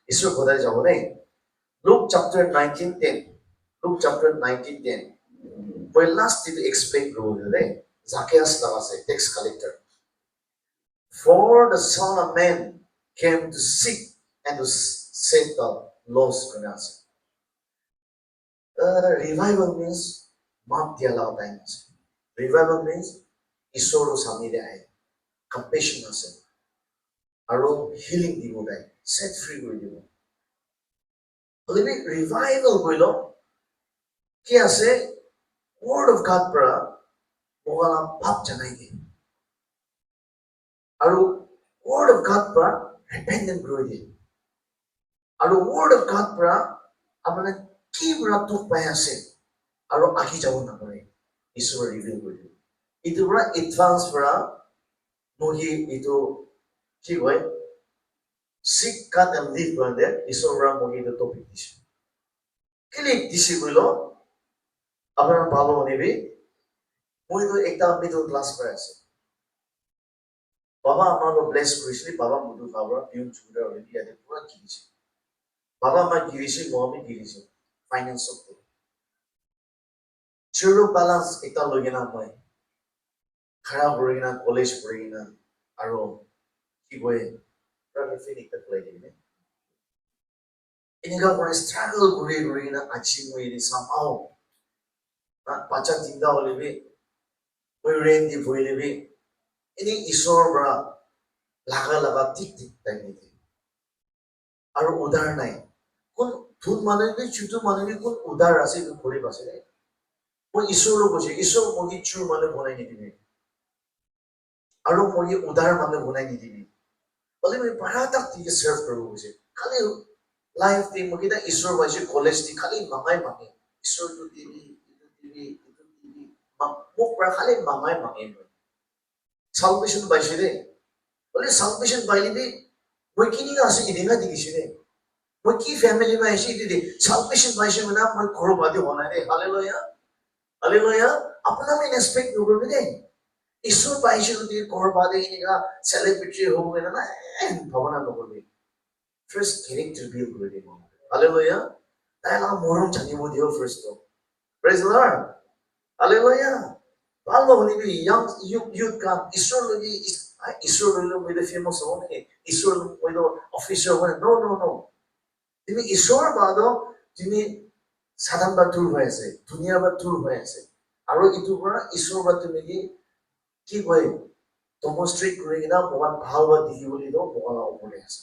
ঈশ্বৰ সদায় যাব দেই Luke chapter 19:10 Luke chapter 19:10 মই লাষ্ট দিন এক্সপ্লেইন কৰোঁ দেই Zacchaeus নাম আছে tax collector For the Son of Man came to seek and to save the lost করে আছে revival means মাপ দিয়া লগা টাইম আছে revival means ঈশ্বৰৰ সামনে আহে compassion আছে আৰু healing দিব তাই set free কৰি দিব Living revival boilo ki ase word of God pra mogala pap janai di aru word of God pra repentant groi di aru word of God pra apane ki pra tuk pai ase aru agi jabo na pare ishwar reveal kori di itu pra advance pra mohi itu ki hoy seek God and live bande ishwar pra mohi itu topic dis kili disi boilo আপনার ভালো নিবি মই তো একটা middle class পরে আছে বাবা আমার ব্লেস করেছিল বাবা মুদু খাবার পিউন চুড়া অলরেডি ইয়াতে পুরো গিয়েছে বাবা মা গিয়েছে মমি গিয়েছে ফাইন্যান্স অফ জিরো ব্যালেন্স একটা লগে না মই খারাপ পড়ে না কলেজ পড়ে না আর কি কয় প্রাইভেট ফিনিক তে প্লে দিনে এনেকা করে স্ট্রাগল করে না আজি মই এনে সামাও বাচ্চা চিন্তা হলিবি মই রেন দি ভইলিবি এনে ঈশ্বর বড়া লাগা ঠিক টাইম নিতে আর উদার নাই কোন ধুন মানুষবি ছুটু মানুষবি কোন উদার আছে একটু ঘুরে বাসে মই ঈশ্বরও বসে ঈশ্বর মগি চুর মানে বনাই নিদিবি আর মগি উদার মানে বনাই নিদিবি বলে মই পারা তাক থেকে সার্ভ করবো বসে খালি লাইফ দি মগি দা ঈশ্বর বাইছে কলেজ দি খালি মামাই মাগে ঈশ্বর তো দিবি মোক pra খালি মামাই মাগে salvation বাইছে দে বলে salvation বাইলিবি মই কিনি আছে ইদিনা দিছে দে মই কি ফ্যামিলি মে আইছি দিদি salvation বাইছে না মই ঘর বাদে হনা রে হালেলুয়া আপনা মে এক্সপেক্ট করবে দে ঈশ্বর বাইছে যদি ঘর বাদে ইনিকা সেলিব্রিটি হবে না না ভাবনা করবে ফার্স্ট ক্যারেক্টার বিল্ড করে দেব হালেলুয়া তাই না মরম জানিব দিও ফার্স্ট তো প্রেজ দ্য লর্ড হালেলুয়া ভালো হলিবি young youth ka ঈশ্বর লগি ঈশ্বর লগি মইলে ফেমাস হনে ঈশ্বর মইলো অফিসার হনে no তুমি ঈশ্বর বাদো তুমি সাধারণ বা দূর হয়ে আছে দুনিয়া বা দূর হয়ে আছে আৰু ইটো পৰা ঈশ্বৰ বা তুমি কি কয় ডেমনস্ট্ৰেট কৰি কিনা ভগৱান ভাল বা দেখিবলৈ দিও ভগৱান ওপৰে আছে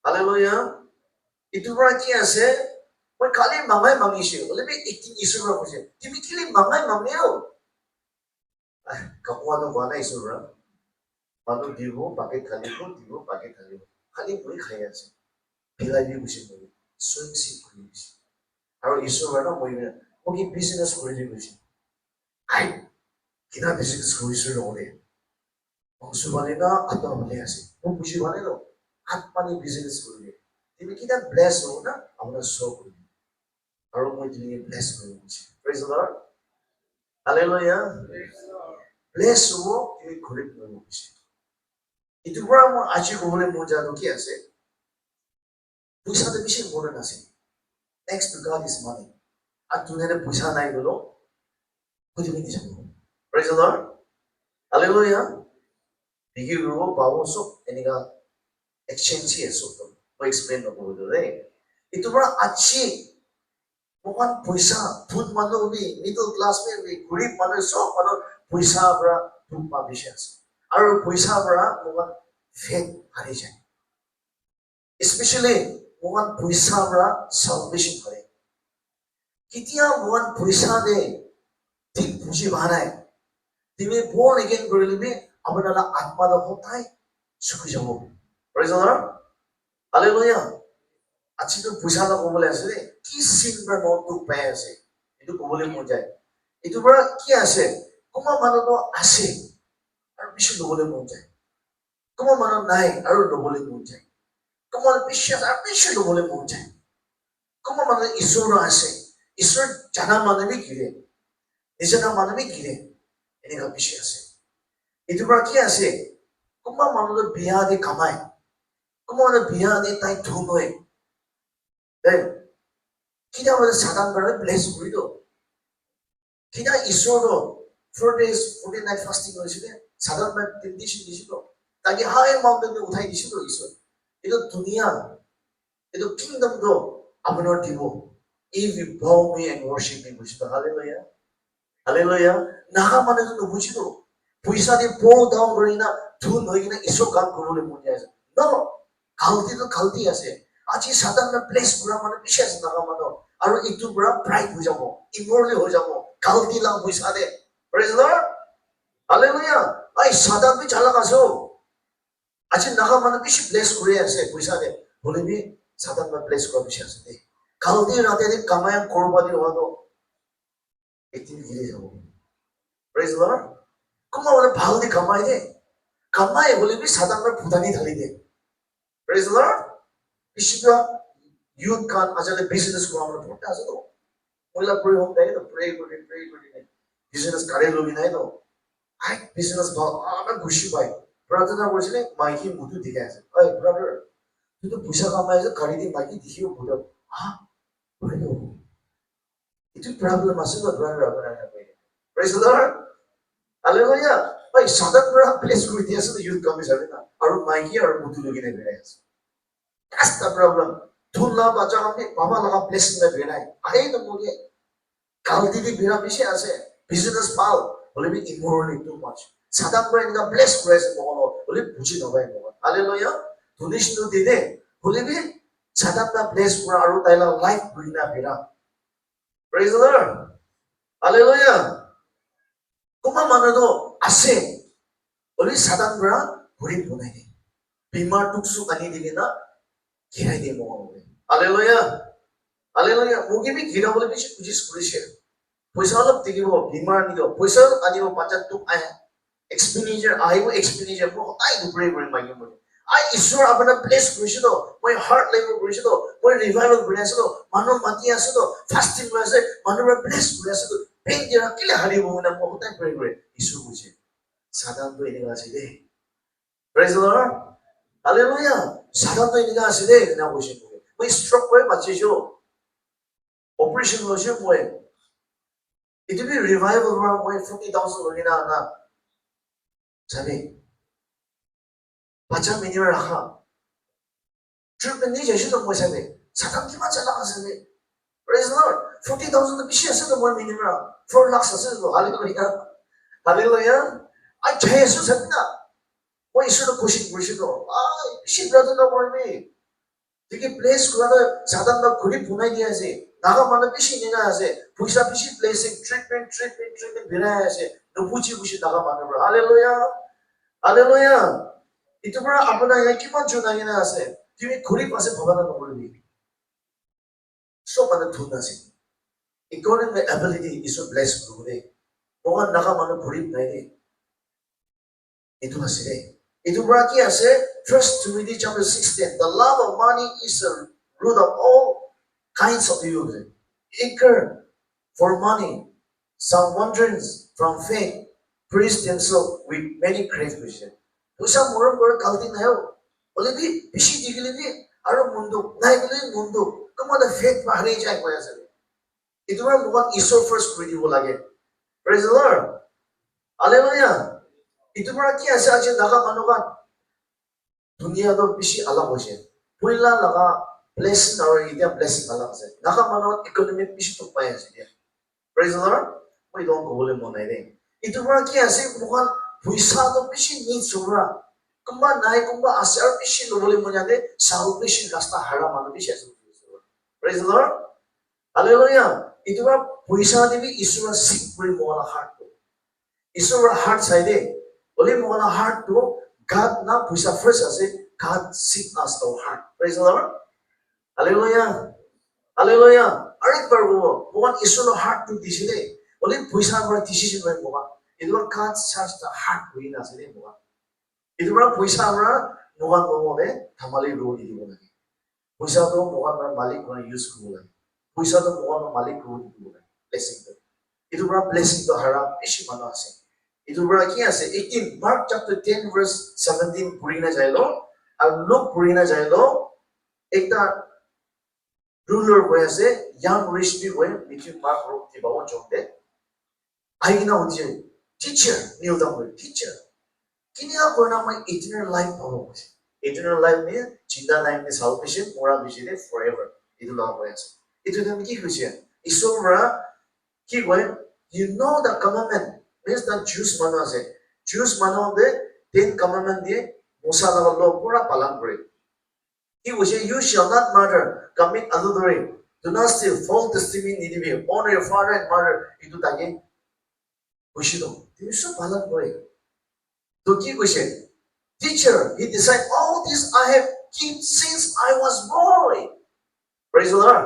হালেলুয়া ইটো পৰা কি আছে মই খালি মামাই মাগিছো বলে একদিন ঈশ্বৰ কৈছে তুমি খালি মামাই মাগিও কাকোৱাটো হোৱা নাই ঈশ্বৰ মানুহ দিব বাকে খালিব দিব বাকে খালিব খালি মই খাই আছে ভিলাই দি গৈছে মই সুইংসি কৰি গৈছে আৰু ঈশ্বৰ মই কি বিজনেছ কৰি দি গৈছে আই কিনা বিজনেছ কৰিছো নহলে অংশ মানে না আত্মা ভালে আছে মোক বুজি মানে ন আত্মানি বিজনেছ কৰিলে তুমি কিনা ব্লেছ হব না আপোনাৰ শ্ব কৰি আৰু মই তুমি ব্লেছ কৰি গৈছে praise the lord hallelujah bless হব তুমি ঘূৰি কৰিব গৈছে ইটোৰ পৰা মই আজি ক'বলৈ মোৰ জানো কি আছে পইচাটো বেছি ইম্পৰ্টেণ্ট আছে next two god is money আৰু তুমি পইচা নাই গ'লো খুজি পিন্ধি যাব প্ৰেজ দ্য লৰ্ড হালেলুয়া বিক্ৰী কৰিব পাব চব এনেকা এক্সচেঞ্জি আছে মই এক্সপ্লেইন নকৰোঁ দেই ইটোৰ পৰা আজি ভগৱান পইচা ধুত মানুহ বি মিডল ক্লাছ বি গৰীব মানুহ চব মানুহ পইচাৰ পৰা ধূপ পাবিছে আছে আৰু পইচাৰ পৰা ভগৱান ফেক হাৰি যায় স্পেচিয়েলি ভগৱান পইচাৰ পৰা চালভেশ্যন কৰে কেতিয়া ভগৱান পইচা দে ঠিক বুজি পোৱা নাই তুমি born again কৰিলে আপোনাৰ আত্মাটো সদায় চুকি যাব প্ৰেজ দ্য লৰ্ড হালেলুয়া আজি তো পইচা এটা ক'বলৈ আছে দেই কি চিন পৰা মনটো পাই আছে এইটো ক'বলৈ মন যায় এইটোৰ পৰা কি আছে কোনোবা মানুহটো আছে আৰু বেছি ল'বলৈ মন যায় কোনোবা মানুহ নাই আৰু ল'বলৈ মন যায় কোনোবা বিশ্বাস আৰু বেছি ল'বলৈ মন যায় কোনোবা মানুহ ঈশ্বৰ আছে ঈশ্বৰ জানা মানুহে গিৰে নিজানা মানুহে গিৰে এনেকুৱা বেছি আছে এইটোৰ পৰা কি আছে কোনোবা মানুহটো বিয়া দি কামায় 그만은 비하니 তাই ধুনই দেখ কিনা মানে সাধারণ ভাবে ব্লেস করে দিও কিনা ঈশ্বরও 4 days 14 night fasting করেছিল সাধারণ ভাবে টেন্ডিশন দিছিল তাকে হাই মাউন্টেনে উঠাই দিছিল ঈশ্বর এটা দুনিয়া itu kingdom do আপনার দিব if you bow me and worship me বুঝতো হালেলুয়া হালেলুয়া নাগা মানে তো বুঝিতো পয়সা দিয়ে bow down করি না ধুন হই কিনা ঈশ্বর কাম করবলে মন যায় নো খালতি তো খালতি আছে আজি সাধারণ প্লেস পুরা মানে বিশেষ নাগা মানে আর একটু পুরা প্রাইড হয়ে যাব ইমোরালি হয়ে যাব খালতি লাভ পয়সা দে প্রেজ লর্ড হালেলুয়া আই সাধারণ চালাক আছো আজি নাগা মানে বেশি প্লেস করে আছে পয়সা দে বলিবি সাধারণ প্লেস করা বেশি আছে দে খালতি রাতে কামায় করবা দিয়ে হতো একদিন ঘিরে যাব প্রেজ লর্ড কুমা মানে ভাল দি কামাই দে কামাই বলিবি সাধারণ ভুতানি ঢালি দে প্রেজ লর্ড বেশিরভাগ ইউথ কান আসলে বিজনেস করা আমরা পড়তে আসে তো মহিলা প্রে হোক দেয় তো প্রে করি বিজনেস কারে লোক নাই তো আই বিজনেস ভালো আমরা খুশি পাই প্রার্থনা করেছিলে মাইকি মুটু দিকে আছে ওই ব্রাদার তুই তো পয়সা কামাই আছে গাড়ি দিয়ে মাইকি দেখিও বুঝো হ্যাঁ বলে তো itu problem আছে তো ব্রাদার আপনারা প্রেজ দ্য লর্ড হালেলুয়া ভাই সাধারণ ব্রা প্লেস করে দিয়েছে তো ইউথ কমে যাবে না আর মাইকি আর মুটু লগিনে বেড়ে আছে that's the problem ধুলা বাচ্চা আমি বাবা লাগা প্লেস না বেড়াই আই তো মুগে কালতি দি বেড়া বেশি আছে বিজনেস পাও বলে বি ইমোরালি টু মাচ সাধারণ ব্রা ইনকা প্লেস করেছে মগন বলে বুঝি নবাই মগন হালেলুয়া ধুনিষ্ণু দিদে বলে বি সাধারণ প্লেস করা আর তাইলা লাইফ বুইনা বেড়া প্রেজ দ্য লর্ড হালেলুয়া কুমা মানদো আছে বলে সাধারণ ব্রা ঘুরি বনাই দে বিমার টুকসু আনি দিলে না ঘিরাই দিয়ে মগন বলে হালেলুয়া হালেলুয়া মুগে বি ঘিরা বলে বেশি বুঝিস করেছে পয়সা অলপ দেখিব বিমাৰ আনিব পয়সা আনিব পাঁচটা তোক এক্সপেণ্ডিচাৰ আহিব এক্সপেণ্ডিচাৰ মই সদায় দুপৰীয়া কৰিম মাগিম বুলি আই ঈশ্বৰ আপোনাৰ প্লেচ কৰিছিলো মই হাৰ্ট লেভেল কৰিছিলো মই ৰিভাইভেল কৰি আছিলো মানুহ মাতি আছিলো ফাষ্টিং লৈ আছে মানুহবোৰে প্লেচ কৰি আছিলো পেইন দিয়া কেলে হাৰিব মানে মই সদায় প্ৰে কৰে ঈশ্বৰ কৈছে সাধাৰণটো এনেকুৱা আছে দেই প্ৰেজ দ্য লৰ্ড হালেলুয়া সাধাৰণটো এনেকুৱা আছে দেই এনেকুৱা কৈছে মই ষ্ট্ৰক কৰি বাচিছো অপাৰেশ্যন লৈছো মই itu bi revival orang moi 40,000 lagi na sabi baca minimum rakha treatment ni jeshi to moi sabi satam ki ma chala sabi praise the lord 40,000 to bishi ase to moi minimum 4 lakhs ase to hallelujah hallelujah I jesu sabi na moi isu to koshi to bishi brother na moi me tiki place kura to sadam na khuri punai dia ase 나가 많은 빛이 있는 하세 부시다 빛이 블레싱 트리트먼트 비나 하세 너부지 부시 나가 많은 거 할렐루야 할렐루야 이쪽으로 아무나 이렇게만 주나이나 하세 뒤에 고리 પાસે ભવાના નોળવી સો મને 돈 하세 이거는 내 ability is a bless 그러네 뭐가 나가 많은 고리 나이네 이도 하세 이쪽으로 কি আছে First Timothy chapter 16 the love of money is a root of all kinds of evil. Eager for money, some wanderings from faith, praise themselves with many great vision. Dosa moram kore kalti nayo. Bole bi bishi digile bi aro mundu nai bole mundu. Kamada faith ma harai jai koya sabe. Idura mogan Ishor first kuri dibo lage. Praise the Lord. Hallelujah. Idura ki ase aje naga manugan. Dunia do bishi alag hoise. Puila laga blessing or idea blessing alam se naka mano economic bishi to pay ase dia praise the lord moi don ko bole monai de itu bra ki ase mohan puisa to bishi need sobra kumba nai kumba asar bishi no bole monya de salvation rasta hara mano bishi ase praise the lord hallelujah itu bra puisa de bi isura seek puri mohala heart to isura heart side de bole mohala heart to god na puisa first ase god seek us our heart praise the lord Hallelujah. Hallelujah. Arik barbo. Mogan isuno heart to diside. Only puisa bara decision by mogan. Idwa God's church the heart buin aside mogan. Idwa puisa bara mogan mogan thamali road dibo lagi. Puisa to mogan bara malik kona use kubo lagi. Puisa to mogan malik road dibo lagi. Blessing to. Idwa blessing to hara bishi mano ase. Idwa ki ase 18 Mark chapter 10 verse 17 purina jailo. আৰু লোক কৰি না যায় লো একটা ruler গৈ আছে young rich B গৈ মিঠি মাক ৰূপ দিবাও জমতে আইনা হচ্ছে teacher kneel down with teacher কিনিয়া করনা মই eternal life পাবো eternal life নে জিন্দা লাইফ নে salvation মোরা বিজিতে forever ইটো লাভ হৈ আছে ইটো তুমি কি কৈছে ঈশ্বৰৰা কি কয় you know the commandment means the Jews মানুহ আছে Jews মানুহ দে 10 commandment দিয়ে মুসা লগৰ লগ পুৰা পালন কৰে কি কৈছে you shall not murder commit adultery do not steal false testimony নিদিবি honor your father and mother ইটো তাকে কৈছিল তুমি সব পালন কৰে তো কি কৈছে teacher he decide all this I have kept since I was born praise the Lord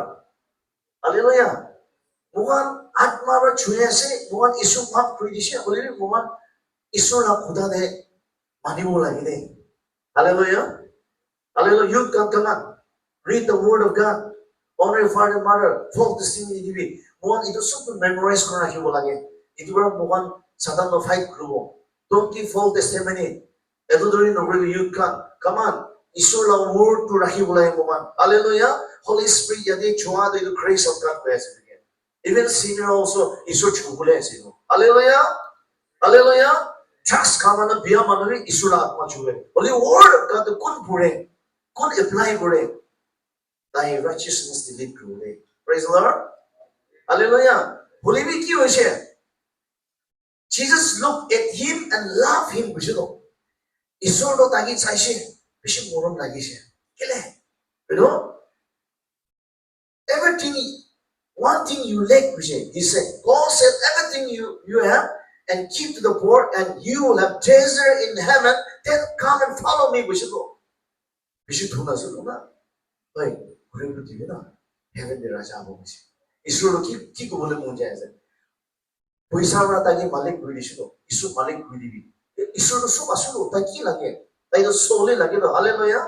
hallelujah Mohan আত্মাৰ ছুঁয়ে আছে মোহন ঈশ্বৰ মাফ কৰি দিছে বলি মোহন ঈশ্বৰ না খুদা দে মানিব লাগে দে hallelujah hallelujah you come on read the word of God honor your father and mother full testimony দিবি মোহন ইটো সব মেমোৰাইজ কৰি ৰাখিব লাগে ইটো পৰা মোহন সাধাৰণ ফাইট কৰিব don't give false testimony এটো ধৰি নকৰিবি you come on ঈশ্বৰ la word to ৰাখিব লাগে Mohan hallelujah holy spirit yadi choa the grace of God হৈ আছে even senior also ঈশ্বৰ চুবলে আছে hallelujah hallelujah drugs খামানা বিয়া মানুহে ঈশ্বৰ আত্মা চুবে বলি word of God কোন পঢ়ে কোন এপ্লাই কৰে তাই righteousness delete কৰে praise the Lord hallelujah বলিবি কি হৈছে Jesus looked at him and loved him বুঝলো ঈশ্বৰ তো তাকি চাইছে বেছি মৰম লাগিছে কেলে you know everything one thing you lack he said God said everything you have and keep to the poor and you will have treasure in heaven then come and follow me বুঝলো বেশি ধন আছে না ভাই ঘুরে ঘুরে দিবে না heaven এর রাজা হবো বুঝি ঈশ্বর কি কবলে মন যায় আছে পয়সা আমরা তাকে মালিক করে দিছিল ঈশ্বর মালিক করে দিবি ঈশ্বর সব আসলো তাই কি লাগে তাই তো সোলে লাগে তো হালেলুয়া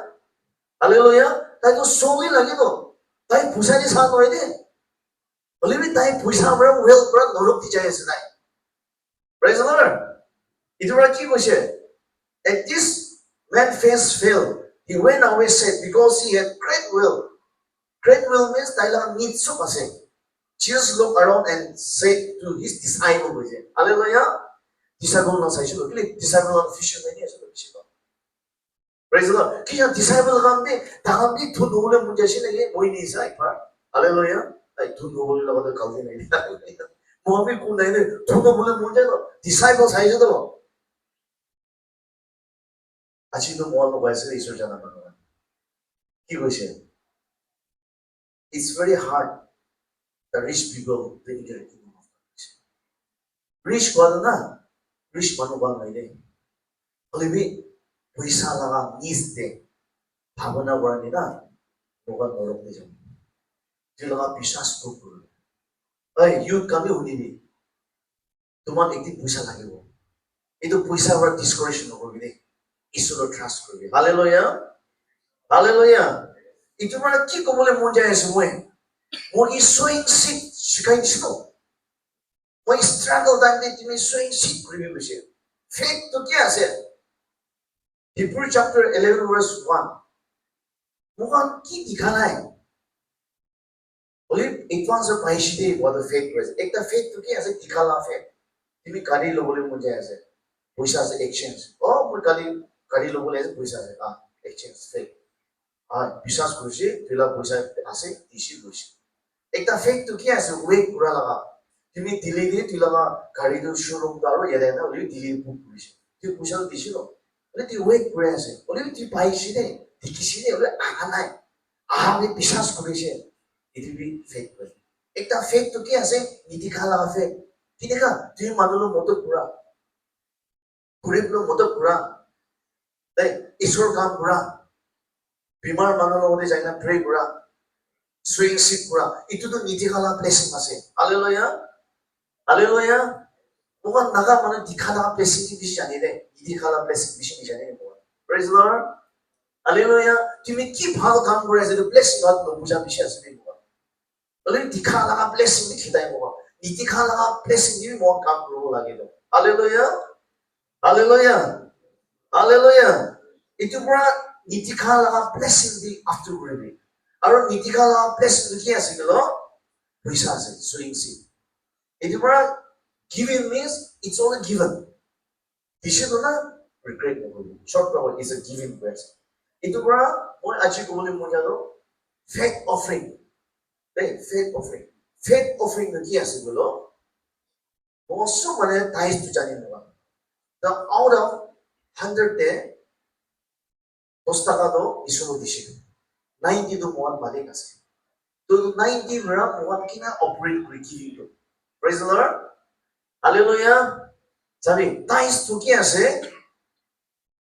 হালেলুয়া তাই তো সোলে লাগে তো তাই পয়সানি সাথ হয় দে বলিবি তাই পয়সা আমরা ওয়েল পুরা নরক দি যায় আছে নাই প্রেজ দ্য লর্ড ইটোরা কি কইছে at this man face failed he went away said because he had great will means তাই লাগা নিড সব আছে Jesus looked around and said to his disciple hallelujah disciple na saisho kile disciple na fisherman ni aso bishiba praise the Lord kiya disciple gambe tagambi thun hole munjasi nage moi ni sai pa hallelujah ai thun hole lagada kaldi nai mohabi kun nai ne thun hole munjai to disciple saisho to achi to mohal baise ishor jana manwa ki koise it's very hard the rich people they get it rich bol na rich manubal mai de olibi paisa laga niste bhavana warni na boga norok de jam jilaga bishas pukul ai you kami hunibi তোমার একদিন পয়সা লাগিব এই তো পয়সা ওর ডিসকারেশন করবি দে ঈশ্বর trust করবি হালেলুয়া হালেলুয়া ইটো মানে কি কবলে মন যায় আছে মই sowing seed শিখাইছিল মই struggle time de তুমি sowing seed কৰিবি কৈছে faith তো কি আছে Hebrew chapter 11 verse 1 মোহন কি দিখা নাই বলি এডভান্স পাইছি দে what the faith was একটা faith তো কি আছে দিখালা faith তুমি গাড়ী লবলৈ মন যায় আছে পয়সা আছে এক্সচেঞ্জ ও মই গাড়ী লবলৈ আছে পয়সা আছে এক্সচেঞ্জ faith আর বিশ্বাস কৰিছে তুলা পয়সা আছে দিছি গৈছে একটা ফেক তো কি আছে ওয়েট পুরা লাগা তুমি দিল্লি দিয়ে তুই লাগা গাড়ি তো শোরুম দাও এলে না ওলি দিল্লি বুক করিস তুই পয়সা দিছিল ওলি তুই ওয়েট করে আছে ওলি তুই পাইছি দে দেখিছি দে ওলি আহা নাই আহামে বিশ্বাস করেছে এটি বি ফেক করে একটা ফেক তো কি আছে নীতি খালা ফেক কি দেখা তুই মানুষের মতো পুরা গরিবর মতো পুরা তাই ঈশ্বর কাম পুরা বিমার মানুষের মধ্যে যায় না প্রে পুরা swing seat pura itu to niti khala blessing ase hallelujah hallelujah bukan naga mane dikhala blessing ni bishi jani de niti khala blessing bishi ni jani de praise the Lord hallelujah tumi ki bhal kaam kore ase to blessing God no buja bishi ase ni bukan bole dikhala blessing ni khidai bukan niti khala blessing ni mo kaam koro lage to hallelujah hallelujah hallelujah itu pura nitikala blessing di after gravy. Aro nitikala blessing di asi galo paisa ase sowing seed. Iti para giving means it's only given. Dishe to na regret mo. Short power is a giving person. Ito para mo achi ko mo do faith offering. Faith offering. Faith offering na ki asi galo. Also mane tithe to jani mo. The out of 100 day 10 taka do isumo dishe. 90 do mo malik ase. To 90 mera mo kina operate kuri giving to. Praise the Lord. Hallelujah. Sabi, tithe to ki ase,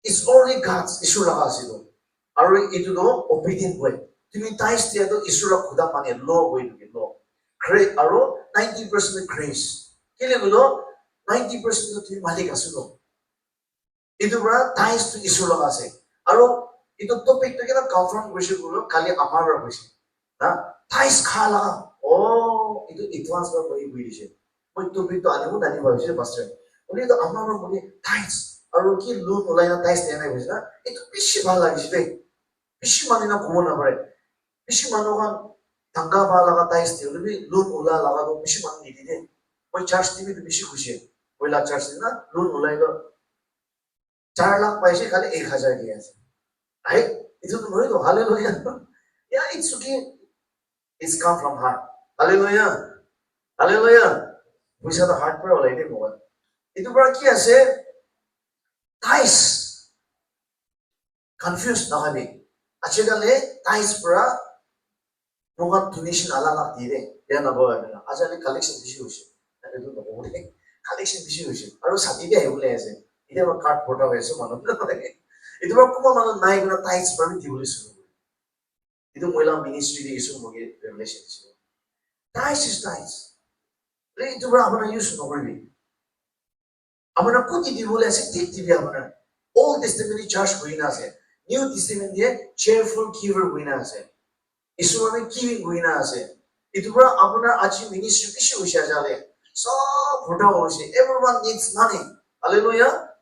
it's only God's issue laga ase do. Aro ito do obedient way. Tumi tithe tiya do issue la khuda mange law way to law. Grace aro 90% grace. Kile gulo 90% do tumi malik ase do. Ito bra tithe to issue laga ase. Aro ito topic to kina confirm krise gulo kali amar ra krise. Na tithe khala. Oh, ito advance ba bhai bhai. Moi topic to ani mo dani bhai pastor. Oni to amar moni tithes aro ki loan ulai na tithes dena bhai na ito bishi bhal lagise de bishi mani na komo na pare bishi mano kan tanga ba laga tithes de oni loan ula laga do bishi mani di de moi church ti bi bishi khushi poila church na loan ulai do 4 lakh paise khali 1000 diya ase ai ito to noi do hallelujah yeah it's okay it's come from heart hallelujah hallelujah puisa to heart pra ulai de mo ito para ki ase tithes confused na kami. Achigale tithes para mga donation alala dire. Yan na ba na? Achale collection bishi hoise. Ano to no bole. Collection bishi hoise. Aro sati be hule ase. Ide ba card photo hoise mano na lage. Ito ba kuma mano nai na tithes para di bole suru. Ito moila ministry de isu moge relationship. Tithes is tithes. Le ito ba amana use no kori. Amana kuti di bole ase tik di amana. Old Testament church guina ase. New Testament dia cheerful giver guina ase. Isumane giving guina ase. Itu pura apuna achi ministry bishi hoisha jale. So photo hoise. Everyone needs money. Hallelujah.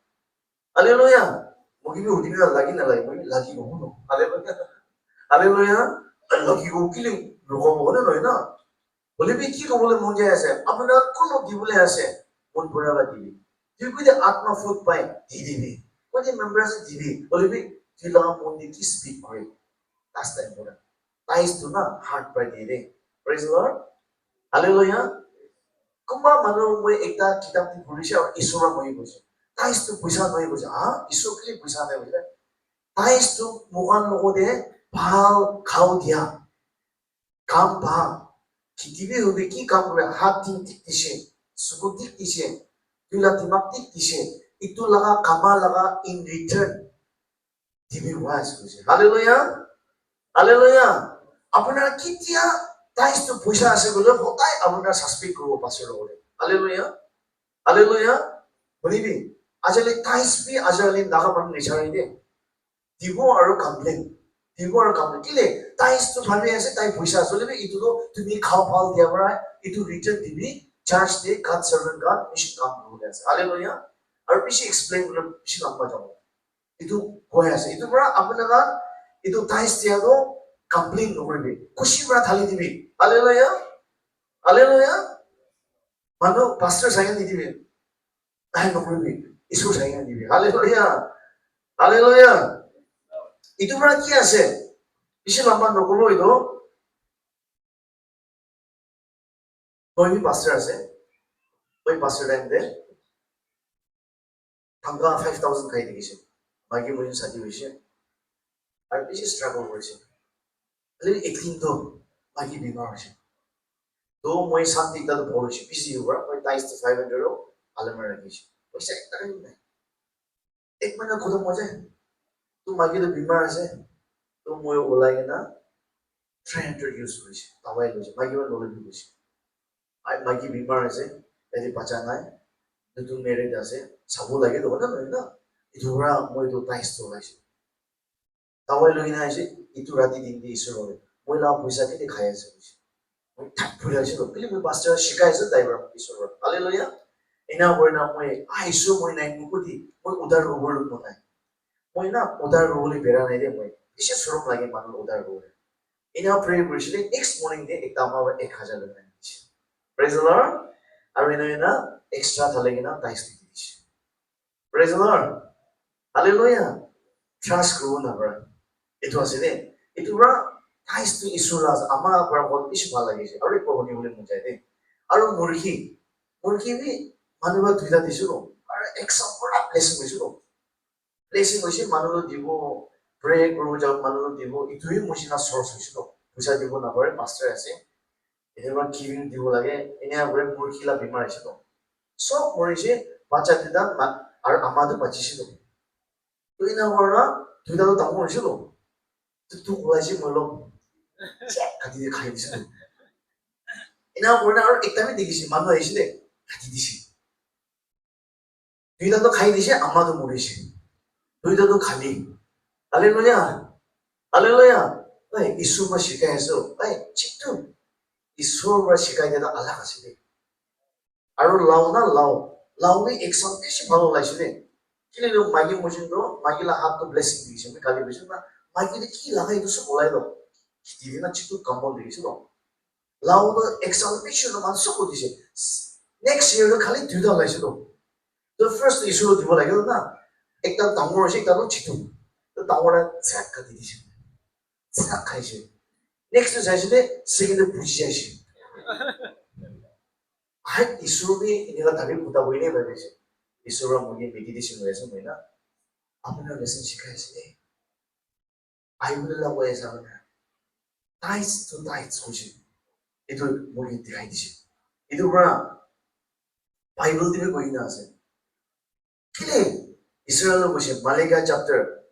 Hallelujah. Mogi bi hudi na lagi na lagi. Mogi lagi go no. Hallelujah. Hallelujah. Lagi go kili logo mo na na. Bole bi ki ko bole mon jay ase. Apuna kono di bole ase. Mon pura ba di. Di ko de atma food pai di di. What the members TV, only Tilam only to speak great. That's the important. Ties to not heart by the praise the Lord. Hallelujah. Kumba manu mo ekta kitab di pulisya or isura mo ibuja. Ties to puisa mo ibuja. Ah, isu kili puisa mo ibuja. Ties to mukan mo de bhal khao dia. Kam bha. Kitibi hubi ki kam re hat tin tik tishe. Suku tik tishe. Tula timak tik tishe. Itu laga kama laga in return dibi wise kusi hallelujah hallelujah apuna kitia tais to puisa ase golo hotai apuna suspect kuro pastor gole hallelujah hallelujah bolibi ajale tais bi ajale naga man nechari de dibo aro complain kile tais to bhabi ase tai puisa asole bi itu do tumi khao phal dia bara itu return dibi church de God servant God mission kam gole ase hallelujah Or pishi explain ko pishi lamba jaw. Itu hoya ase. Itu bara apna ga itu tithes dia do complain no koribe. Kushi bara thali dibi. Hallelujah. Hallelujah. Mano pastor sayan dibi. Ai no koribe. Isu sayan dibi. Hallelujah. Hallelujah. Itu bara ki ase. Pishi lamba no kolo itu. Koi pastor ase. Koi pastor time de Tanga 5,000 kai dikise. Magi mujhe sadi hoise. Ar piche struggle hoise. Ale ekdin to magi bimar hoise. To moi santi ta to hoise. Piche hoba moi tais to 500 ro alamar rakise. Hoise ekta nai. Ek mahina khodam ho jaye. To magi to bimar ase. To moi olai na 300 use hoise. Tawai hoise. Magi ba nole hoise. Ai magi bimar ase. Edi pacha nai. Nutun married ase. Sabu lagi to na no na. Itu ra moi to tais to hoise. Tawai loi na ase. Itu rati din di isu ro. Moi la puisa ke khaya ase. Moi thak phura ase to. Pili moi pastor shikai ase driver isu ro. Hallelujah. Ina boy na moi ai isu moi nai mukudi. Moi udar overlook mo nai. Moi na udar role bera nai de moi. Isi surum lagi manu udar role. Ina pray briefly next morning de ekta ma 1000 lena dishi. Praise the Lord. Aru ina extra thalegi na tais di dishi. Praise the Lord. Hallelujah. Trust grow na bra. Itu asine. Itu bra tais tu isulas ama bra bol ish bhal lagi shi. Aru ko honi bole mujai de. Aru murhi. Murhi bi manu ba duida dishi ro. Aru extra bra blessing dishi ro. Blessing hoise manu দিব pray grow jab manu দিব itui mushina source hoise ro. Pusa দিব na bare pastor ase. Ina giving দিব লাগে. Ina bare murkhila bimar ase ro. So morise bacha dida aru amadu bachishi ro. Tu ina horna duida to tamu hoise ro. Tu kulaisi molo. Kati khai disi ro. Ina horna aru ekta mi dikishi manu aise de kati disi. Duida to khai disi amadu morishi. Duida to khali. Hallelujah. Hallelujah. Hey, Isu ma shikai so. Hey, chitu. Isu ma shikai de na alag asile. Aru lao na lao. Lao ni exam beshi bhalo laisile. Kile lo magi mojin do, magi la hat to blessing disi. Me kali beshi na magi de ki lagai do so bolai do. Kiti na chitu kambol disi do. Lao no exam beshi no man so ko disi. Next year do kali duda laisi do. The first issue lo dibo lagi do na. Ekta dangor shi ekta no chitu. The dangor na sak ka disi. 싹 가야지. 넥스트 자신의 세계를 부지하시. 할 이수로이 내가 답이 보다 보이네 말이지. 이수로 무기 미기디신 거에서 뭐냐? 아무나 레슨 시켜야지. 바이블이라고 해서 하면 다이스 to 다이스 고지. 이도 무기 디가이디시. 이도 뭐라? 바이블 뒤에 보이나 하세요. 그래 이스라엘로 보시 말레이가 chapter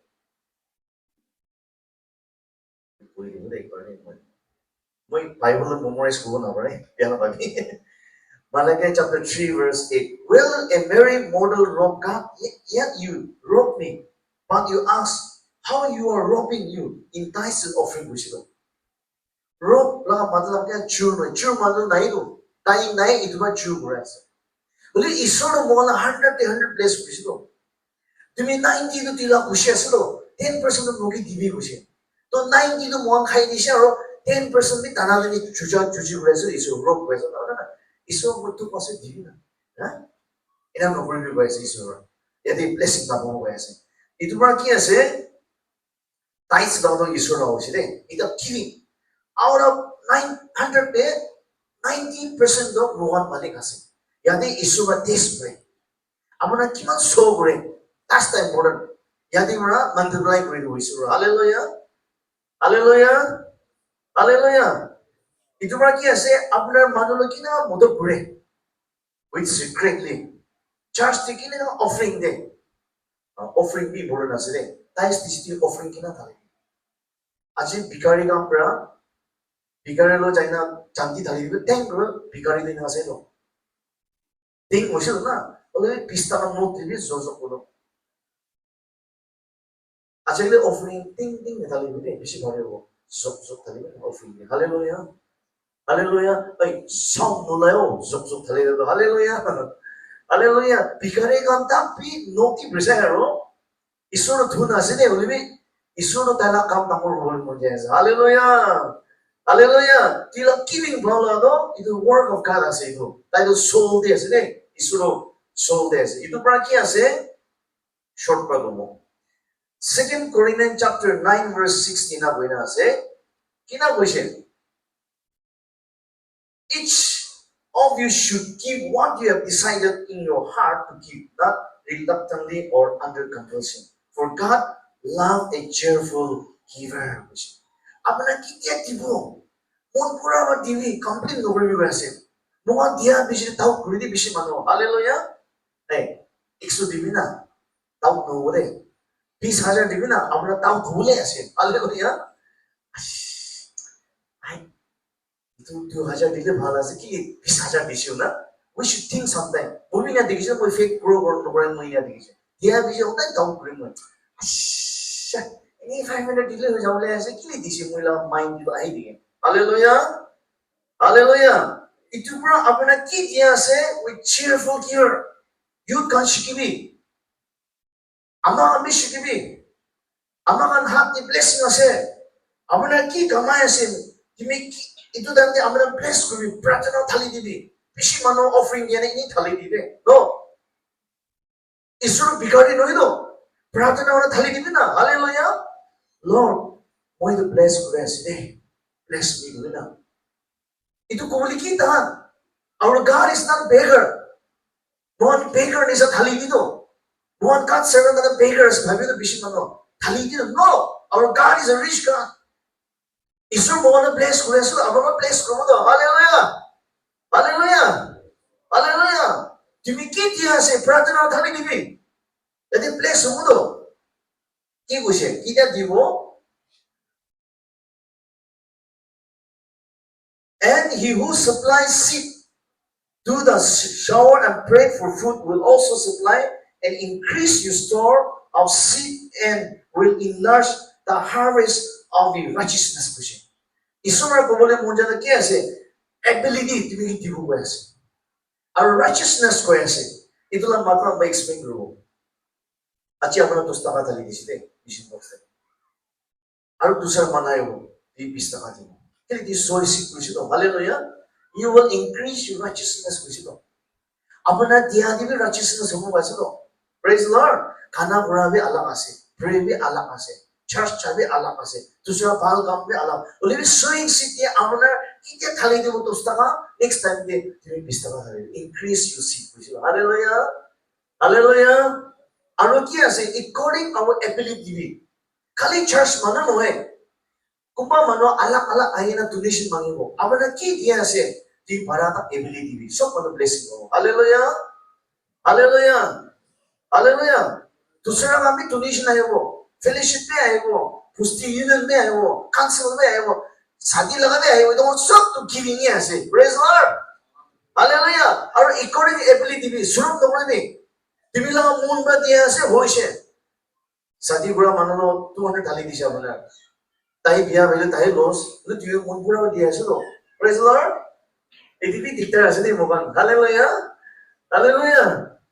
Moi Bible memorize ko na right? Kaya bagi. Malachi chapter 3 verse 8. Will a merry mortal rob God? Yet you rob me. But you ask, how you are robbing you in tithes and offering bushido. Rob la matlab kya chur no. Chur matlab nahi do. Tai nahi ituma chur buras. Bole isor mo na 100 place bushido. Tumi 90 to tila bushi aslo. 10% of mogi dibi bushi. To 90 to mo khai di siya ro. 10% भी ताना नहीं juicy वैसे इसे रोक वैसे ना ना इसे वो तो पासे दी ना हाँ इन्हें नौकरी भी वैसे इसे रो यदि ब्लेसिंग का वो वैसे itu berarti ase tithes daw isu raw sile ita giving out of 900 pe 90% do rohan malik ase yadi isu ba taste pre amuna kiman so gore that's the important yadi mara multiply kori do isu hallelujah hallelujah Hallelujah. Itu berarti ase apnar manolo kina modo pure. With secretly. Church ti kina offering de. Offering bi bolo na sile. Tais ti offering kina thale. Aji bikari ka pra bikari lo jaina chanti thali bi teng ro bikari de na se lo. Ting moshil na. Ole pista na mo ti bi zozo kono. Aji le offering ting ting thali bi de beshi bhare ho. Zok thali offering. Hallelujah. Hallelujah. Ay, song nulayo. Zok thali do. Hallelujah. Hallelujah. Bikare kanta pi noti presero. Isuro thuna sine ulibi. Isuro tala kam namor hol mo jesa. Hallelujah. Hallelujah. Tila giving bala do. Itu work of God ase itu. Tayo soul de sine. Isuro soul de ase. Itu berarti ase short pragomo. 2 Corinthians chapter 9 verse 16 na buena ase. Kina buishe. Each of you should give what you have decided in your heart to give, not reluctantly or under compulsion. For God loves a cheerful giver. Apna kitya dibo. Mon pura wa divi complete nobri bi ase. Mo dia bishi tau kuri di bishi mano. Hallelujah. Hey, 100 divi na. Tau no re. 20,000 divi na. Apna tau dhule ase. Hallelujah. Itu 2,000 dile bhala ase ki 20,000 disio na. We should think sometime. Moving na dikise koi fake pro or no kore moi na dikise. Dia bishe hota down kore moi. Ini 500 dile ho jable ase ki dise moi la mind di ai dige. Hallelujah. Hallelujah. Itu pura apna ki dia ase with cheerful giver. You can shikibi. Ama ami shikibi. Amakan hati blessing ase. Amana ki kamai ase. Timi itu dante amana bless kuri pratana thali dibi. Bishi mano offering diane ini thali dibe. No. Isuru bigari no ido. Pratana wana thali dibi na. Hallelujah. Lord, moi to bless kuri ase. Bless me kuri na. Itu kubuli kita. Our God is not beggar. No one beggar is a thali dido. No one can't serve another beggars. Bhabi to bishi mano. No, our God is a rich God. Isur mo na bless ko yesu, abang bless ko mo to. Hallelujah. Hallelujah. Hallelujah. Dimikit ya se pratana thali dibi. Jadi bless mo to. Ki gushe, kita dibo. And he who supplies seed to the shower and pray for food will also supply and increase your store of seed and will enlarge the harvest of your righteousness. Isura kobole munjana ki ase ability timi dibu ko ase. Our righteousness ko ase. Itulang mata ba explain ko. Achi amana tosta ka thali disite mission box. Aru dusar manayo di pista ka di. Kili di soy sit kusito. Hallelujah. You will increase your righteousness kusito. Apana dia di righteousness homo basito. Praise the Lord. Kana burabe alak ase. Pray be alak ase. Church chabe alak ase. Dusra bal kam be alak. Only sowing seed dia amana kita thali debo tosta ka next time de timi pista ka thali. Increase your seed kusito. Hallelujah. Hallelujah. Aru ki ase according our ability. Kali church mana noe. Kumpa mano alak ayina donation mangibo. Amana ki dia ase di barata ability bi. So mano blessing ho. Hallelujah. Hallelujah. Hallelujah. Dusra kami donation ayo. Fellowship में आए वो, पुष्टि union में आए वो, council में आए वो, शादी लगा में आए वो, तो वो सब तो गिविंग ही ऐसे, praise the Lord, hallelujah, और according ability भी सुरुम तो बोले नहीं, तिमिला मून पर दिया ऐसे होश है, शादी बुरा मानो लो, 200 थाली दिशा बना, ताही बिया पहले ताही लॉस, तो तिमिला मून बुरा दिया ऐसे तो, praise the Lord, इतनी भी दिखता है ऐसे नहीं मोबाइल, hallelujah, hallelujah,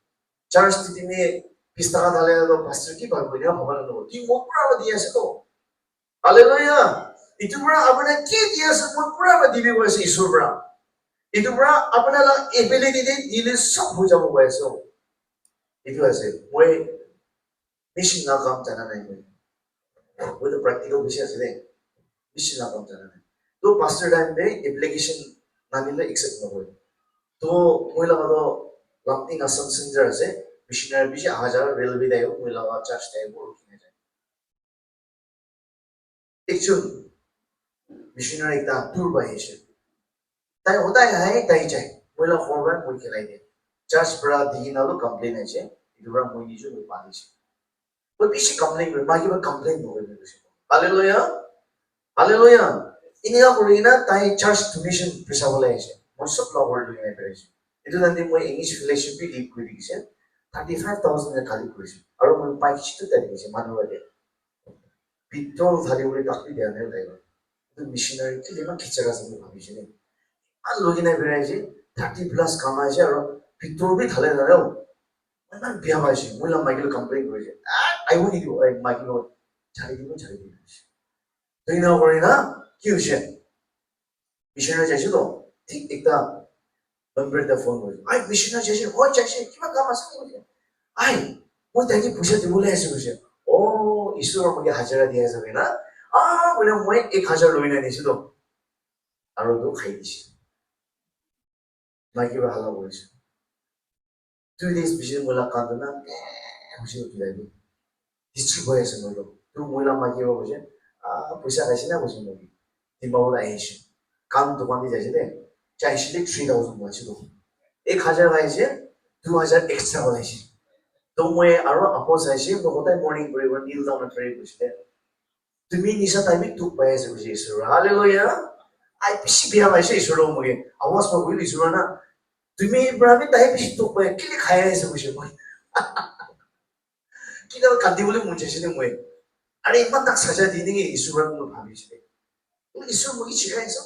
church तिथि में pista ka thale to pastor ki bhag bolia bhaban no ti mon pura ba diya se to hallelujah itu pura apne ki diya se mon pura ba dibi ko se isur pura itu pura apna la ability de dile sab ho jabo ko se itu ase moi mission na kam jana nahi moi to practical bishay ase de mission na kam jana nahi to pastor time de application na nile accept na hoy to moi la to lamting asam singer ase missionary bishi hajar railway dayo mila wa church dayo boro kine jay actually missionary ta tour ba heshe tai hoda hai tai jay mila forward moi kelai de church bra digina lo complain ase idura moi nijo lo pani se koi bishi complain ba magi ba complain no hoye hallelujah hallelujah inia korina tai church donation pesa bola ase moi sob la world lo nai ase itu nandi moi english fellowship bi lead kori dise 35,000 খালি কৰিছে আৰু মই পাইছিটো তেনেকে মানুহৰে পিত্তৰ ধাৰি উৰি তাকি দিয়া নাই লাগিব তো মিশনাৰী কি ইমান খিচাৰা আছে ভাবিছে নে আন লগিনাই বেৰাইছে 30 প্লাস কামাইছে আৰু পিত্তৰ বি ধালে ধালে ইমান বিয়া পাইছে মই মাইকেল কমপ্লেইন কৰিছে আইও নিদিও মাইকেল ছাড়ি দিব তুই না কৰি না কি হৈছে মিশনাৰী যাইছো তো ঠিক একটা নম্বৰটা ফোন কৰিছে আই মিশনাৰী যাইছে হয় যাইছে কিবা কাম আছে নেকি আই মই তাকে পইচা দিবলৈ আছে কৈছে অ ঈশ্বৰৰ মোক হাজাৰা দিয়া যাবে না বোলে মই 1000 লৈ নাই দিছো তো আৰু তো খাই দিছে মই কিবা হালা কৰিছে 2 days পিছত মোলা কান্দনা খুশি হৈ যায় হিষ্ট্ৰী হৈ আছে মই তো মোলা মাগিব কৈছে পইচা খাইছে না কৈছে মই দিবলৈ আহিছে কাম দোকান দি যাইছে দে চাইছিলে 3000 মাছে তো 1000 খাইছে 2000 এক্সট্ৰা ওলাইছে তো মই আৰু আপোচ আহিছে লগতে মৰ্নিং কৰিব নীল ডাউন প্ৰে কৰিছিলে তুমি নিশা টাইমে তুক পাই আছে কৈছে ঈশ্বৰ হালেলুয়া আই পিছি বিয়া পাইছে ঈশ্বৰৰ মই আৱাজ মই বুলি ঈশ্বৰ না তুমি ব্ৰামি তাই পিছি তুক পাই কি খাই আছে কৈছে মই কি দাল কান্দিবলৈ মন যাইছে মই আৰে ইমান তাক সাজা দি নেকি ঈশ্বৰৰ মই ভাবিছিলে ঈশ্বৰ মোক শিকাই আছে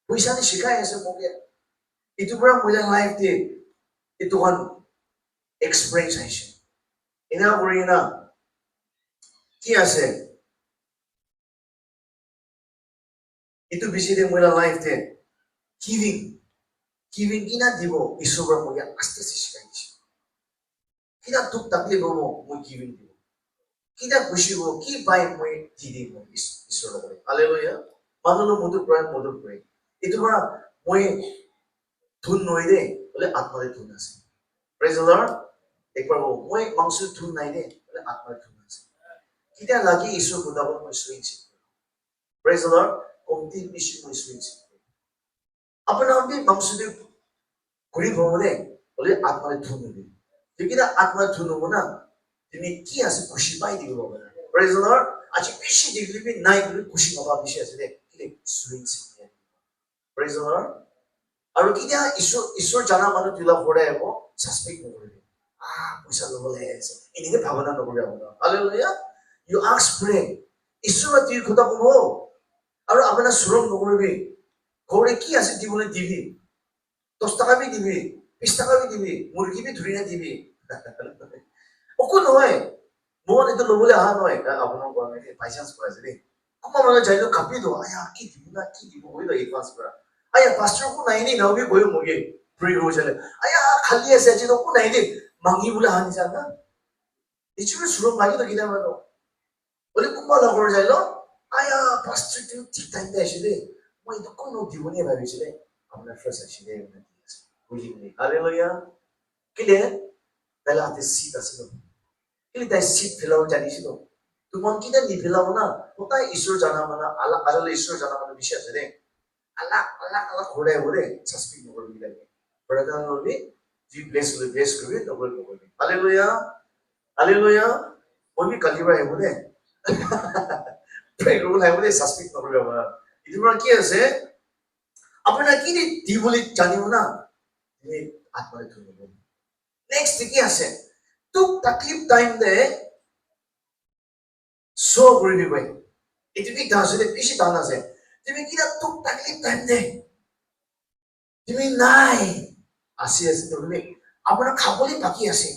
পইচা নি শিকাই আছে মোক ইটো পৰা মই লাইফ দি ইটো one experience aise ina korina কি আছে itu biside moila life te giving kina দিব ঈশ্বৰ মই আস্তে আস্তে শিকাই দিছো কিনা দুখ তাকলিফ হ'ব মই giving দিব কিনা খুশি হ'ব কি পাই মই দি দিম মই ঈশ্বৰৰ লগত হালেলুয়া মানুহৰ মধুৰ প্ৰাণ মধুৰ কৰে এইটো পৰা মই ধুন নহয় দে বোলে আত্মাৰে ধুন আছে প্ৰেজ দ্য লৰ্ড একবাৰ মই মাংসৰ ধুন নাই দে বোলে আত্মাৰ ধুন আছে কিটা লাগি ঈশ্বৰ বুজাব মই সুইংছি প্ৰেজ দ্য লৰ্ড কমতি বেছি মই সুইংছি আপোনাৰ আমি মাংসৰ ঘূৰি ভ্ৰমণে বোলে আত্মাৰে ধুন হবে যেকিটা আত্মাৰ ধুন হ'ব না তুমি কি আছে খুশি পাই দিব পাৰা প্ৰেজ দ্য লৰ্ড আজি বেছি দিবি নাই বুলি খুশি পাবা বেছি আছে দে কি সুইংছি প্ৰেজ দ্য লৰ্ড আৰু কিটা ঈশ্বৰ জানা মানুহ তুলা পৰে হ'ব সাসপেক্ট নকৰিবি পইচা ল'বলৈ আছে এনেকে ভাৱনা নকৰিবি আপোনাৰ হালেলুয়া ইউ আস্ক প্ৰে ঈশ্বৰ তুই কথা ক'ব আৰু আপোনাৰ সুৰম নকৰিবি ঘৰে কি আছে দিবলৈ দিবি 10 টাকা বি দিবি 20 টাকা বি দিবি মুৰ্গী বি ধৰি না দিবি অকো নহয় মন এইটো ল'বলৈ অহা নহয় আপোনাৰ গভৰ্ণমেণ্টে বাইচান্স কৰাইছে দেই কোনোবা মানুহ যাইতো কাপি দিওঁ আয়া কি দিব না কি দিব হৈ লয় এডভান্স কৰা আয়া পাষ্টাৰকো নাই নি নবি গৈ মগে ফ্ৰী হৈ যালে আয়া খালি আছে আজি নকো নাই দেই মাগিবলৈ অহা নিচা না নিশ্চয় সুৰম লাগিব কিনা মানুহ বোলে কোনোবা লগৰ যাই ল আয়া পাষ্টাৰ তুমি ঠিক টাইমতে আহিছে দেই মই এইটো কোনো দিবনে ভাবিছিলে আপোনাৰ ফাৰ্ষ্ট আহিছিলে বুঝিনি হালেলুয়া কিলে তাহলে হাতে সিট আছিল কিলে তাই সিট ফেলাও জানিছিল তোমার কিটা নি ফেলাও না কোথায় ঈশ্বর জানা মানা আল্লাহ আসলে ঈশ্বর জানা মানা বিষয় আছে রে আল্লাহ আল্লাহ আল্লাহ ঘোড়ায় ঘুরে সাসপেক্ট করবি লাগে প্রধান করবি জি ব্লেস করবি ডবল করবি হালেলুয়া হালেলুয়া ওই কালিবা হেবো দে প্রে করব হেবো দে সাসপেক্ট করবি আমরা ইতিমধ্যে কি আছে আপনারা কি দি বলি জানিও না তুমি আত্মারে ধরব নেক্সট কি আছে তুক তাকলিফ টাইম দে সো করিবি ভাই এটি কি দাসে বেশি দান আছে তুমি কি না তুক তাকলিফ টাইম দে তুমি নাই আসি আছে তুমি আপনার খাবলি বাকি আছে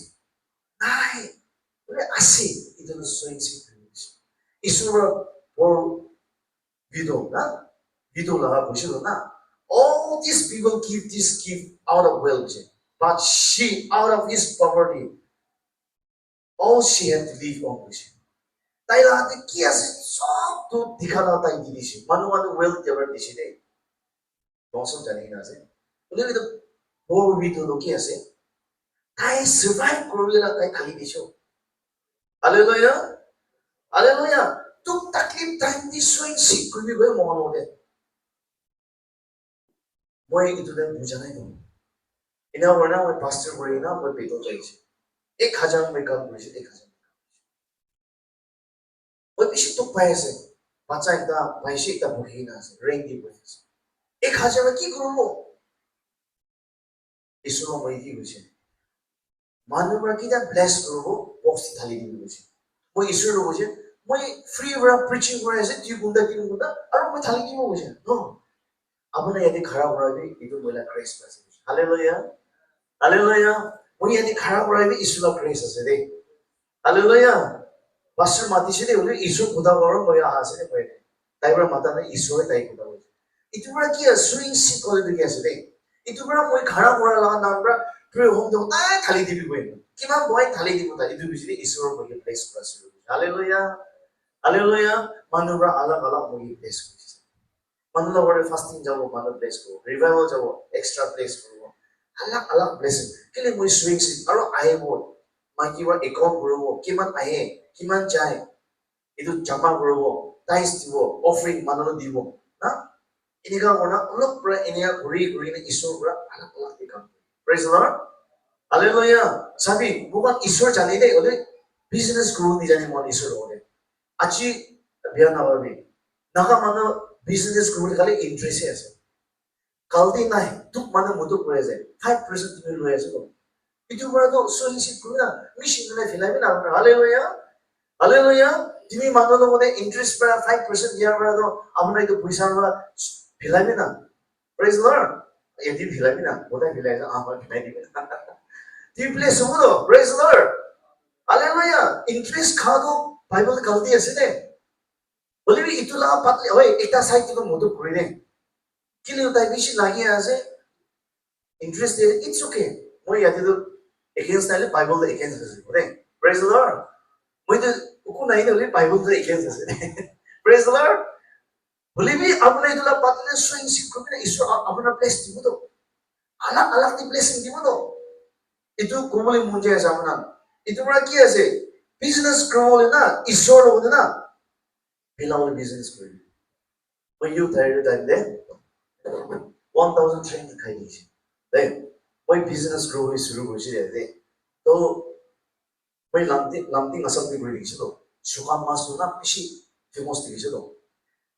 নাই বলে আসি এটা সুইংসি ঈশ্বর বড় বিদো না বিদো লাগা বসিল না all these people give this gift out of wealth but she out of his poverty all she had to live on this তাই হাতে কি আছে সব তো দিখানা তাই দিয়েছে মানুষ ওয়েলথ এবার দিছে রে বংশ জানি না আছে বলে তো বড় বিদো লোকে আছে তাই সার্ভাইভ করবে না তাই খালি দিছো হালেলুয়া হালেলুয়া তুক তাকলিফ টাইম দি সুইংসি করবি বলে মন ওঠে মই এইটো দেন বুজা নাই নহয় এনে বৰ্ণা মই পাষ্টাৰ কৰি না মই পেটত যাইছে 1000 মই কাম কৰিছে 1000 মই বেছি তো পাই আছে বাচ্চা এটা পাইছে এটা বহি না আছে ৰেং দি বহি আছে 1000 কি কৰিব ঈশ্বৰ মই কি কৈছে মানুহৰ কিটা ব্লেছ কৰিব বক্স ঢালি দিব কৈছে মই ঈশ্বৰ কৈছে মই ফ্ৰী পৰা প্ৰিচিং কৰি আছে 3 ঘণ্টা আৰু মই ঢালি দিব কৈছে ন আপনার ইয়াতে খারাপ করাবে এটা বলে গ্রেস আছে হালেলুয়া হালেলুয়া মই ইয়াতে খারাপ করাবে ঈশ্বর গ্রেস আছে রে হালেলুয়া পাস্টার মাতিছে রে বলে ঈশ্বর খোদা করো মই আছে রে কই তাইবার মাতা না ঈশ্বরে তাই খোদা বলছে এটা বড় কি সুইং সি করে দিকে আছে রে এটা বড় মই খারাপ করা লাগা নামরা প্রে হোম তো খালি দিবি কই কিমান মই খালি দিব তাই এটা বুঝলি ঈশ্বর মই গ্রেস করা শুরু হালেলুয়া হালেলুয়া মানুষরা আলাদা আলাদা মই গ্রেস করেছে মানুহ লগৰে ফাস্টিং যাব মানুহ ব্লেছ কৰিব ৰিভাইভাল যাব এক্সট্ৰা ব্লেছ কৰিব আলাগ আলাগ ব্লেছিং কেলে মই সুইংছি আৰু আহিব মই কিবা একাউণ্ট কৰিব কিমান আহে কিমান যায় এইটো জমা কৰিব টাইজ দিব অফাৰিং মানুহ দিব না এনেকুৱা কৰা অলপ পৰা এনেকুৱা ঘূৰি ঘূৰি ঈশ্বৰৰ পৰা আলাগ আলাগ কাম প্ৰেজ দ্য লৰ্ড হালেলুয়া চাবি মোক ঈশ্বৰ জানি দে ওলে বিজনেছ কৰিব নিজানি মন ঈশ্বৰ লগতে আজি বিয়া নাভাবি নাকা মানুহ বিজনেস কৰিবলৈ খালি ইন্টাৰেস্ট আছে কালদি নাই তুক মানে মতো কৰে যায় 5% তুমি লৈ আছো ইটো পৰাটো সলিসিট কৰি না মিশন নাই ফেলাবি না হালেলুয়া হালেলুয়া তুমি মানুহৰ লগতে ইন্টাৰেস্ট পৰা 5% দিয়াৰ পৰাটো আপোনাৰ এইটো পইচা পৰা ফেলাবি না প্রেজ লর্ড এদি ফেলাবি না কোথায় ফেলাই যা আমার ফেলাই দিবে তুমি প্লেস হবো প্রেজ লর্ড হালেলুয়া ইন্টারেস্ট খাওয়া Bible kalti ase ne. Bole bi itu la patli hoy ekta side to modu kuri ne. Kili utai bishi lagi ase interest there, it's okay. Moi yate to against nile Bible the against ase. Right? Praise the Lord. Moi to uku nai ne Bible the against ase. Praise the Lord. Bole bi apna itu la patli swing si kumina isu apna place di modu. Anak anak di blessing di modu. Itu kumuli munje ase apna. Itu mara ki ase business grow le na isor ho na. Belong business grow. When you try time there 1,300 khai diye. Right? Moi business grow is shuru hoise de. To moi lamting asam di gori diye to. Sukam mas na pishi famous diye to.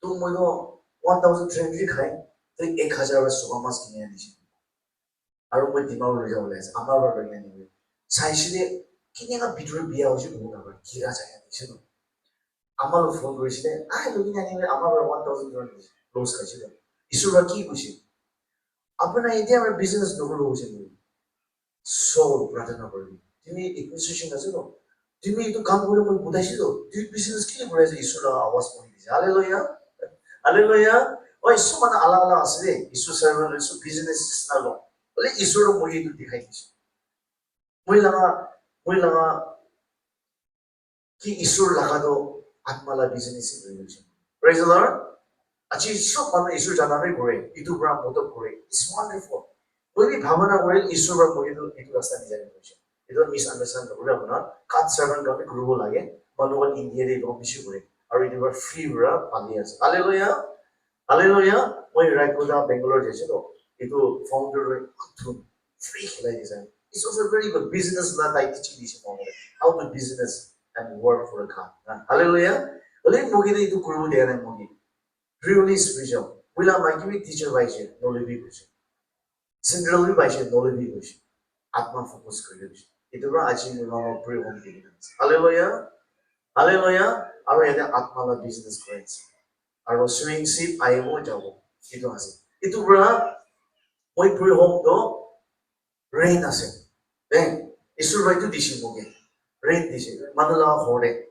To moi no 1,300 khai to 1,000 ra sukam mas kine diye. Aru moi dimau lo jaw le. Amar ba bagi ni. Sai shide kine na bidure biya hoje ko na ba kira jaya diye to. Amar phone korisile ai logi na ni amar 1,000 close kaise. Isura ki kushi. Apna idea our business double ho jane. So pradhana kori. Timi acquisition ase to. Timi itu kam kore moi budaishi to. Tu business ki le kore isura awas poni dise. Hallelujah. Hallelujah. Oi isu mana ala ala ase de. Isu server isu business na lo. Bole isura moi itu dikhai dise. Moi laga ki isur laga to atma la business e. Praise the Lord. Achi so mana isu janare kore. Itu bra moto kore. It's wonderful. Koi bhavana kore isu bra moi itu rasta ni jane koise. Itu misunderstand kore apna kat servant kami guru lage. Manual India de do bishi kore. Aru itu bra free bra pali ase. Hallelujah. Hallelujah. Moi right ko da Bangalore jaise to. Itu founder through free khilai dise. It's also very good business la tai teaching dise mo. How to business and work for a God. Hallelujah. Ole mogi de itu guru de na mogi. Really spiritual. Wila maiki teacher baise knowledge baise. Singularly baise knowledge baise. Atma focus kare baise. Itu bra achi mo pray home de. Hallelujah. Hallelujah. Aru yate atma la business kores. Aru swing ship aibo jabo. Itu ase. Itu bra moi pray home do rain ase. Then isu right to dishi moge. Rain dishi. Manala hore.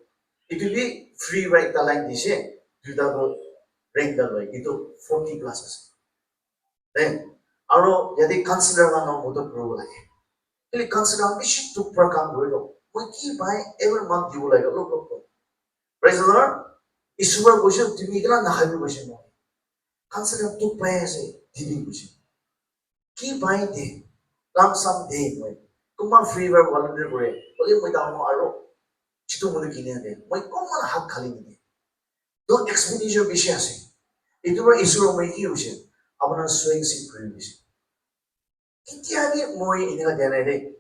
Itu bi free right the line dishi. Juda go rank dal hoy itu 40 classes. Then aro yadi consider na no moto pro lage. Ili consider bishi to program hoilo. Moi ki bai every month diu lage lok. Praise the Lord. Isura boshe tumi gala na habi boshe mo. Consider to pai ase dibi boshe. Ki bai de lump sum de moi. Kuma free work volunteer kore. Bole moi da no aro chitu mo kine de. Moi common hak khali ni. Do expenditure bishi ase. Itu bra isura moi ki hoise apna swing si kuri hoise kitiani moi ina dena de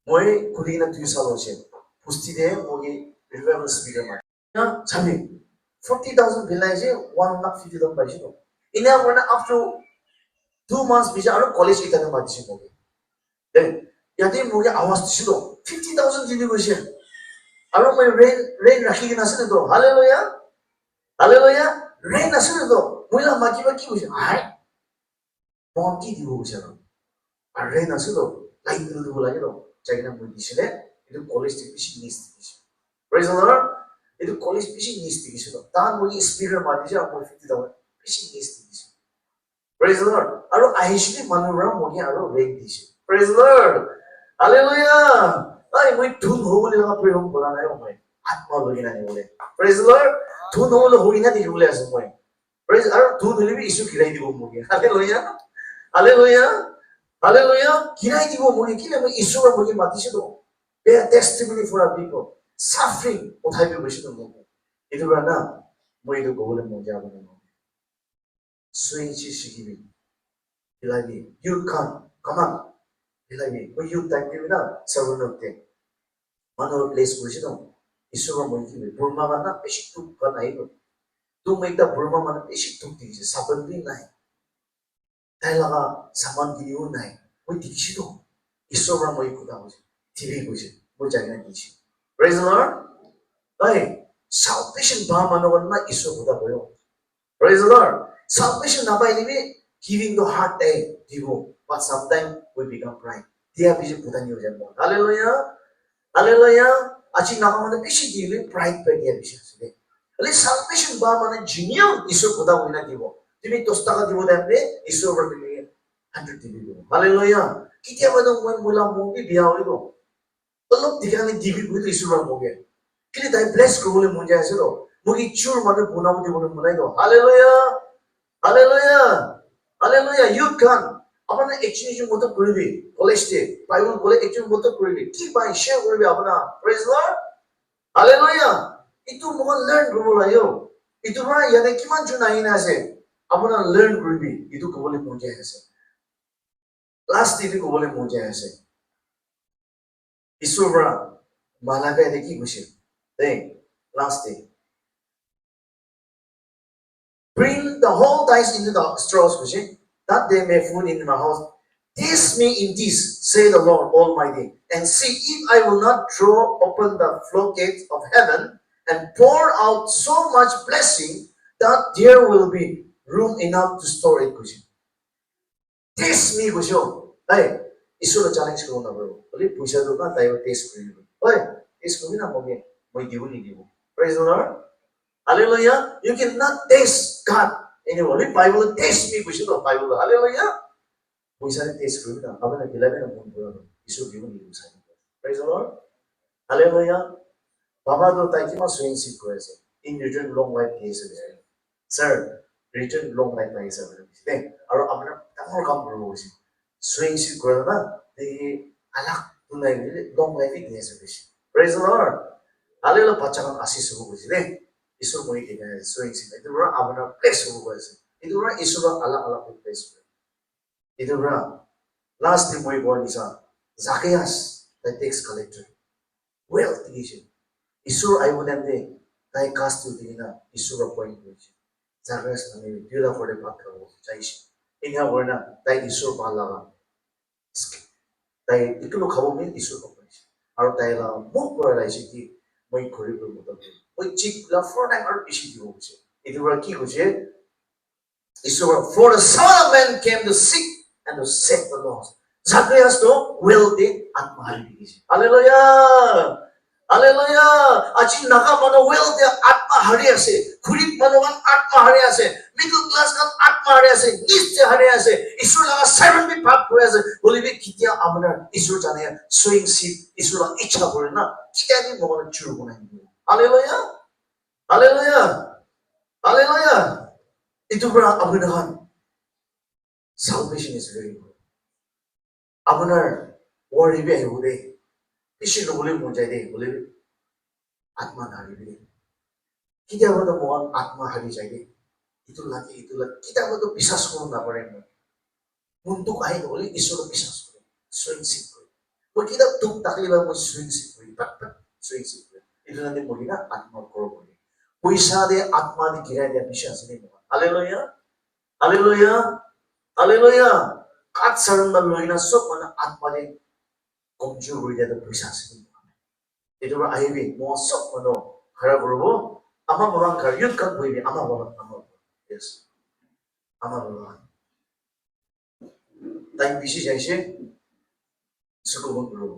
moi kulina tu sal hoise pusti de moi revival speaker ma na chami 40,000 village 1,50,000 paise to ina bona after 2 months bija aro college itana ma dise moi then yate moi awas dise to 50,000 dini hoise aro moi rain rakhi kina ase to hallelujah hallelujah rain ase to moila makiba ki hoise ai bonti di hoise আর rain ase to light dilu lage to jaina moi disile itu college ti bishi nis dise praise the Lord itu college bishi nis dise to tan moi speaker ma dise moi 50,000 bishi nis dise praise the Lord aro aishli manura moi aro rain dise praise the Lord hallelujah ai moi dhun ho bole la pray home bola nai moi atma logina ni bole praise the Lord dhun ho bole hoina di bole ase moi praise aro dhun hole bi isu kirai dibo moi hallelujah hallelujah hallelujah kirai dibo moi kile moi isu ra moi matise to bear testimony for our people suffering othai bi boshi to moi itu ra na moi to gole mo ja bone mo swing chi shigibi ilagi you come on ilagi moi you time bi na servant of them mano place boshi to isu ra moi ki burma na beshi tu ka nai to tu mai ta burma mana beshi tu ti saban bi nai Tailaga saman giniu nai, moi dikshi to, isora moi kuda hoje, TV hoje, moi jaina dishi. Praise the Lord. Hey, salvation ba manogan na iso kuda boyo. Praise the Lord. Salvation na ba ini giving the heart day dibo, but sometimes we become pride. Dia biji kuda ni hoje mo. Hallelujah. Hallelujah. 아직 나가면 빛이 되는 브라이트 백이야 빛이었어요. 근데 salvation 바만은 genuine 이수 보다 보이나 되고, তুমি 10 টাকা দিব দেবে ইসুর উপর তুমি 100 দিব hallelujah কিতিয়া মানে মই মোলা movie বিয়া হইব অলপ দিখানে দিবি বুঝি ইসুর উপর মুভি কিন্তু তাই ব্লেস করবলে মন যায় আছে তো মুগি চুর মানে বুনাম দিবলে মনাই দাও hallelujah hallelujah hallelujah you can আপনা এক্সচেঞ্জ মতো করবি কলেজে বাইবেল বলে এক্সচেঞ্জ মতো করবি কি ভাই শেয়ার করবি আপনা praise lord hallelujah itu mo learn করবো লাইও itu না ইয়ানে কিমান জন আইনা আছে আপনা learn করবি itu কবলে মন যায় আছে লাস্ট দিকে কবলে মন যায় আছে ইসুররা মালাকে দেখি খুশি দেখ last day bring the whole dice into the straws খুশি that they may food in my house taste me in this say the Lord Almighty and see if I will not draw open the floodgates of heaven and pour out so much blessing that there will be room enough to store it খুশি taste me খুশি hey 이수로 challenge করুন বলো বলি পয়সা দাও না তাই test করি ওই টেস্ট করবি না মগে মই দিবনি দিব praise the lord hallelujah you cannot taste God anyway Bible taste me বুঝি তো Bible হালেলুয়া পয়সা টেস্ট করবি না আপনি দিলাবে না মন করে ইসু দিবনি দিব সাই প্রেজ দ্য লর্ড হালেলুয়া বাবা তো তাই কি মা সুইংশিপ করেছে in return long life দিয়েছে স্যার return long life পাইছে দেখ আর আপনার ডাঙৰ কাম কৰিব গৈছে সুইংশিপ করে না এই আলাক তুলাই লং লাইফ দিয়েছে বেশি প্রেজ দ্য লর্ড হালেলুয়া বাচ্চাখন আশীষ হব গৈছে দেখ ঈশ্বর মই দিনে সুইংশিপ এটো বড় আপনার প্লেস হব গৈছে এটো বড় ঈশ্বর আলাক আলাক প্লেস এটো বড় লাস্ট দিন মই বল দিছা Zakia's the tax collector wealth দিছে ঈশ্বর আইবনে তাই কাস্ট দিনা ঈশ্বর পয়েন্ট হয়েছে জাকিয়াস নামে দিলা ফরে ভাত খাবো চাইছে ইনা বড়না তাই ঈশ্বর ভাল লাগা তাই ইকুলো খাব মেন ঈশ্বর পাইছে আৰু তাইলা মোক পৰাইছে কি মই কৰিব মতলব মই চিকলা ফৰ টাইম আৰু বেছি দিব গৈছে এটো বড় কি কৈছে ঈশ্বৰ for the son of man came to seek and to save the lost Zakia's তো ওয়েলথে আত্মা হারিয়ে দিয়েছে হালেলুয়া হালেলুয়া আজি নাগা মানুহ ওয়েলথে আত্মা হারিয়ে আছে খুরিত মানুহৰ আত্মা হাৰিয়ে আছে মিডল ক্লাস কান আত্মা হাৰিয়ে আছে নিচে হাৰিয়ে আছে ঈশ্বৰ লাগা সেভেন বি ভাগ হৈ আছে বলিবি কিতিয়া আপোনাৰ ঈশ্বৰ জানে সুইংশিপ ঈশ্বৰ ইচ্ছা কৰে না কিতিয়া নি মগন চুৰ বনাই দিব হালেলুয়া হালেলুয়া হালেলুয়া ইটো পৰা আপোনাৰ salvation is very good আপোনাৰ ওয়ারিবে আহিবদে পিছে লবলে মন যায় দে বলে আত্মা হারিয়ে দে কিতিয়াবা তো মন আত্মা হারিয়ে যায় দে ইটো লাগে কিতিয়াবা তো বিশ্বাস করুন না পারে মনটো আহি বলে ঈশ্বর বিশ্বাস করে সুইংশিপ করে মই কিতাব তুক তাকলিবা মই সুইংশিপ করি পাট সুইংশিপ করে এটা না বলি না আত্মা করো বলে পয়সা দে আত্মা দি গিরাই দে বিশ্বাস নেই হালেলুয়া হালেলুয়া হালেলুয়া কাট সারন্দা লইনা সব মানে আত্মা দে কমজোর হয়ে যায় বিশ্বাস নেই itu আহিবি মই সব মানে খারাপ করব আমার বাবা খার ইউথ কান বইবি আমার বাবা yes আমার বাবা তাই বেশি যাইছে ছোট বোন করব